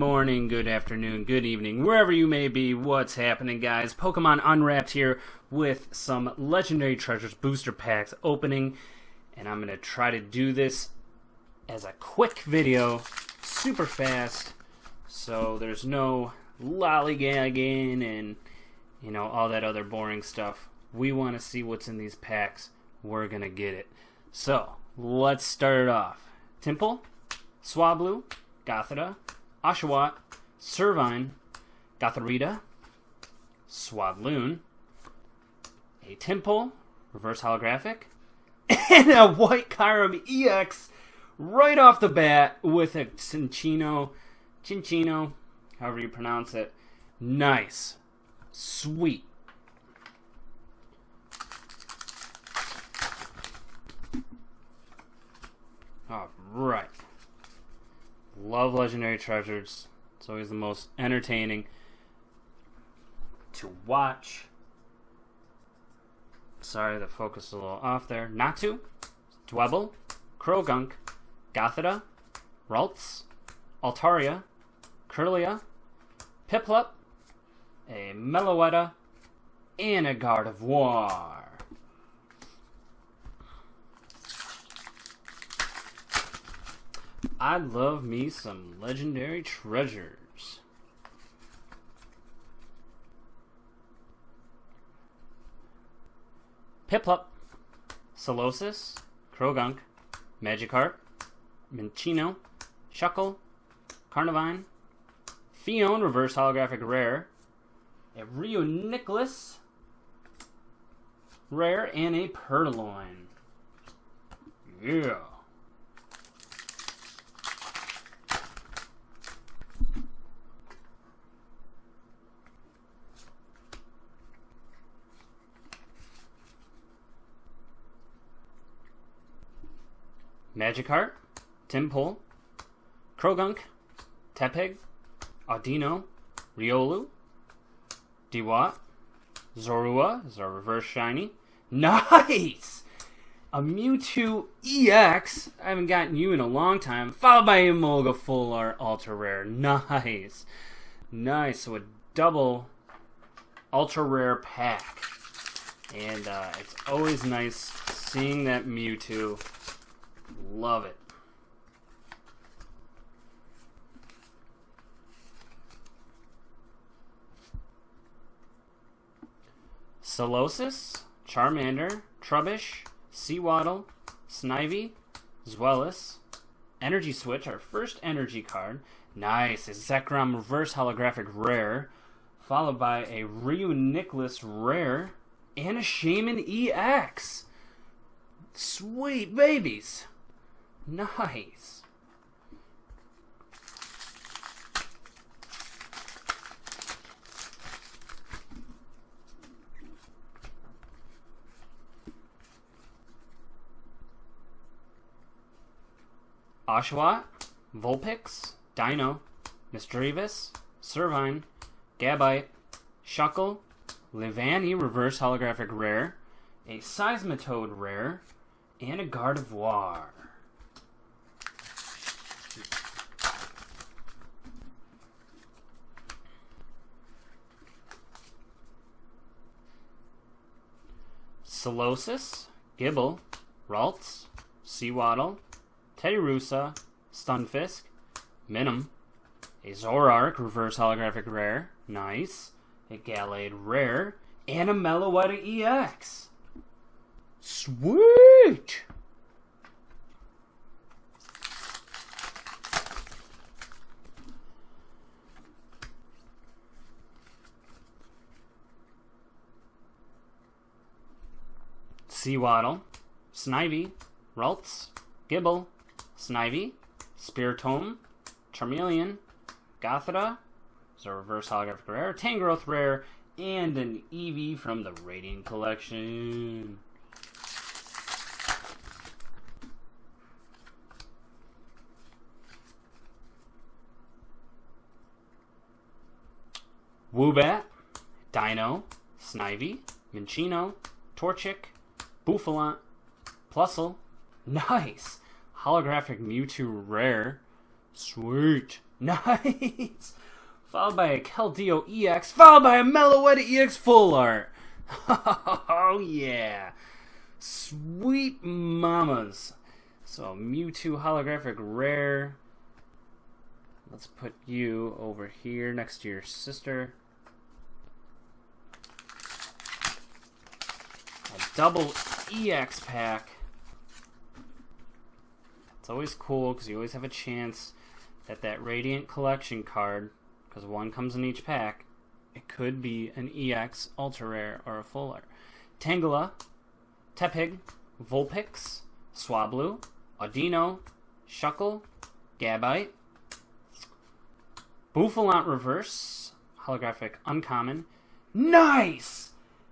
morning, good afternoon, good evening, wherever you may be. What's happening, guys? Pokemon Unwrapped here with some Legendary Treasures booster packs opening, and I'm going to try to do this as a quick video, super fast, so there's no lollygagging and, you know, all that other boring stuff. We want to see what's in these packs. We're going to get it. So, let's start it off. Temple, Swablu, Gothita, Oshawott, Servine, Gothorita, Swadloon, a Temple, Reverse Holographic, and a White Kyurem EX right off the bat with a Cinccino, however you pronounce it. Nice. Sweet. Alright. Love Legendary Treasures. It's always the most entertaining to watch. Sorry, the focus is a little off there. Natu, Dwebble, Krogunk, Gothita, Ralts, Altaria, Kirlia, Piplup, a Meloetta, and a Gardevoir. I love me some Legendary Treasures. Piplup, Solosis, Krogunk, Magikarp, Minccino, Shuckle, Carnivine, Fion Reverse Holographic Rare, a Reuniclus Rare, and a Purloin. Yeah. Magikarp, Temple, Krogunk, Tepig, Audino, Riolu, Dewott, Zorua is our reverse shiny. Nice! A Mewtwo EX. I haven't gotten you in a long time. Followed by a Emolga Full Art Ultra Rare. Nice. Nice. So a double Ultra Rare pack. And it's always nice seeing that Mewtwo. Love it. Solosis, Charmander, Trubbish, Seawaddle, Snivy, Zweilous, Energy Switch, our first energy card. Nice, a Zekrom Reverse Holographic Rare, followed by a Reuniclus Rare, and a Shaman EX. Sweet babies. Nice. Oshawott, Vulpix, Dino, Misdreavus, Servine, Gabite, Shuckle, Livani Reverse Holographic Rare, a Seismitoad Rare, and a Gardevoir. Solosis, Gibble, Ralts, Seawaddle, Teddiursa, Stunfisk, Minim, a Zoroark Reverse Holographic Rare, nice, a Gallade Rare, and a Meloetta EX. Sweet! Seawaddle, Snivy, Ralts, Gibble, Snivy, Spiritomb, Charmeleon, Gothita, is a Reverse Holographic Rare, Tangrowth Rare, and an Eevee from the Radiant Collection. Woobat, Dino, Snivy, Minccino, Torchic, Bouffalant, Plusle, nice, Holographic Mewtwo Rare, sweet, Nice. Followed by a Keldeo EX. Followed by a Meloetta EX Full Art. Oh, yeah. Sweet mamas. So, Mewtwo holographic rare. Let's put you over here next to your sister. A double EX pack. It's always cool because you always have a chance that Radiant Collection card, because one comes in each pack, it could be an EX, Ultra Rare, or a Full Art. Tangela, Tepig, Vulpix, Swablu, Audino, Shuckle, Gabite, Bouffalant Reverse, holographic uncommon. Nice!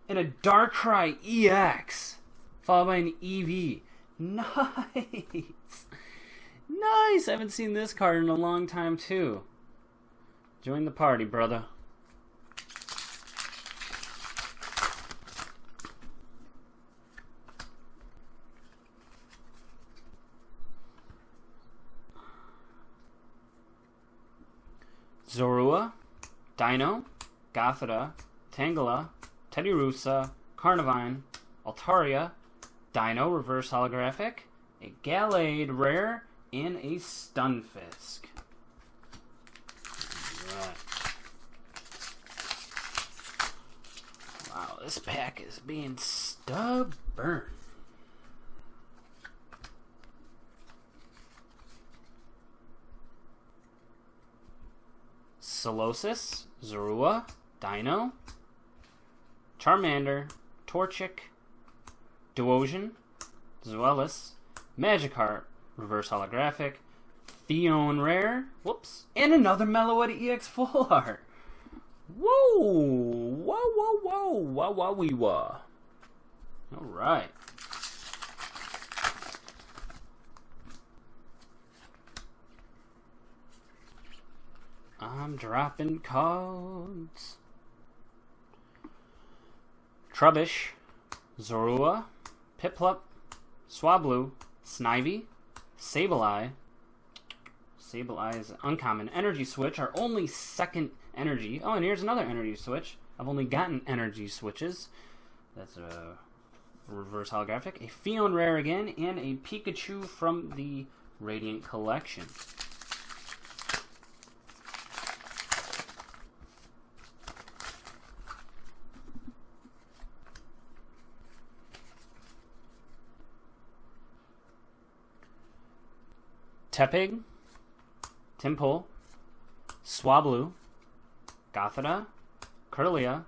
And a Darkrai EX, followed by an EV. Nice! Nice! I haven't seen this card in a long time, too. Join the party, brother. Zorua, Dino, Gothita, Tangela, Teddiursa, Carnivine, Altaria, Dino Reverse Holographic, a Gallade Rare, and a Stunfisk. Alright. Wow, this pack is being stubborn. Solosis, Zorua, Dino, Charmander, Torchic, Duosion, Zweilous, Magikarp, Reverse Holographic, Theon Rare, whoops, and another Meloetta EX Full Art. Whoa! Whoa, whoa, whoa! Wah, wah, wee, wah. Alright. I'm dropping cards. Trubbish, Zorua, Piplup, Swablu, Snivy, Sableye. Sableye is uncommon. Energy Switch, our only second energy. Oh, and here's another energy switch. I've only gotten energy switches. That's a reverse holographic. A Fion Rare again, and a Pikachu from the Radiant Collection. Tepig, Timple, Swablu, Gothita, Kirlia,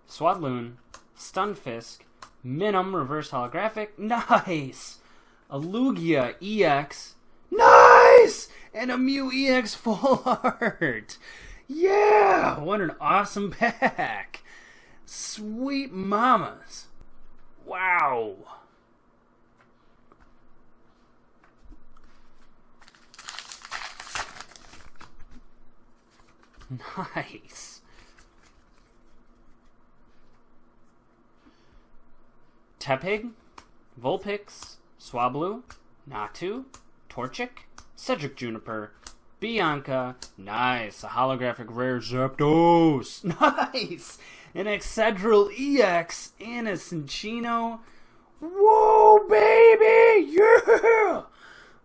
Swadloon, Stunfisk, Minun Reverse Holographic, nice! A Lugia EX, nice! And a Mew EX Full Art! Yeah! What an awesome pack! Sweet mamas! Wow! Nice. Tepig, Vulpix, Swablu, Natu, Torchic, Cedric Juniper, Bianca, nice. A holographic rare Zapdos, nice. An Excedril EX and a Cinccino. Whoa, baby! Yeah!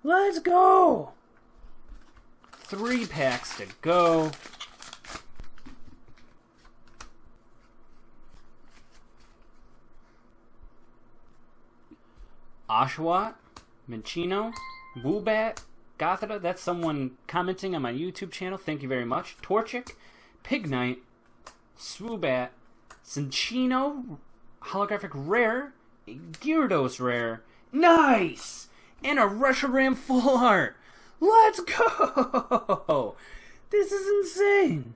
Let's go! 3 packs to go. Oshawott, Minccino, Woobat, Gothita. That's someone commenting on my YouTube channel. Thank you very much. Torchic, Pignite, Swoobat, Cinccino, holographic rare, a Gyarados rare. Nice! And a Reshiram Full Art. Let's go! This is insane.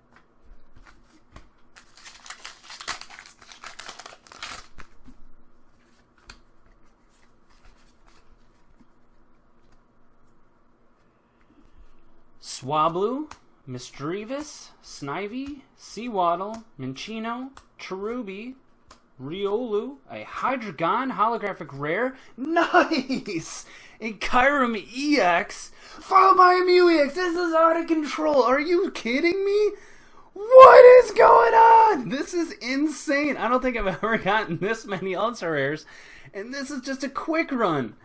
Swablu, Misdreavus, Snivy, Seawaddle, Minccino, Cherubi, Riolu, a Hydreigon holographic rare. Nice! A Kyurem EX, followed by a Mew EX. This is out of control. Are you kidding me? What is going on? This is insane. I don't think I've ever gotten this many ultra rares, and this is just a quick run.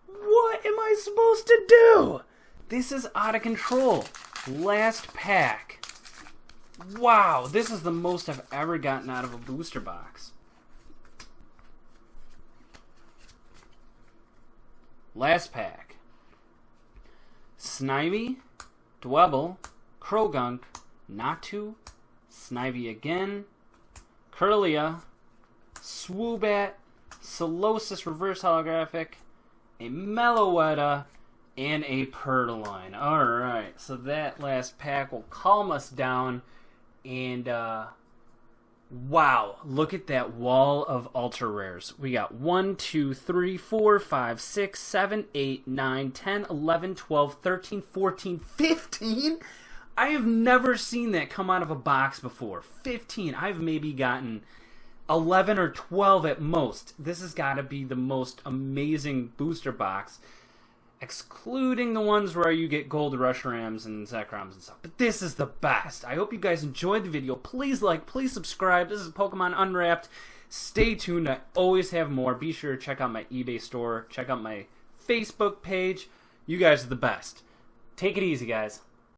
What am I supposed to do? This is out of control. Last pack. Wow, this is the most I've ever gotten out of a booster box. Last pack. Snivy, Dwebble, Krogunk, Natu, Snivy again, Kirlia, Swoobat, Solosis reverse holographic, a Meloetta, and a Purloin. Alright, so that last pack will calm us down. And, wow, look at that wall of ultra rares. We got 1, 2, 3, 4, 5, 6, 7, 8, 9, 10, 11, 12, 13, 14, 15? I have never seen that come out of a box before. 15. I've maybe gotten 11 or 12 at most. This has got to be the most amazing booster box, excluding the ones where you get gold Rushrams and Zekroms and stuff. But this is the best. I hope you guys enjoyed the video. Please like, please subscribe. This is Pokemon Unwrapped. Stay tuned. I always have more. Be sure to check out my eBay store. Check out my Facebook page. You guys are the best. Take it easy, guys.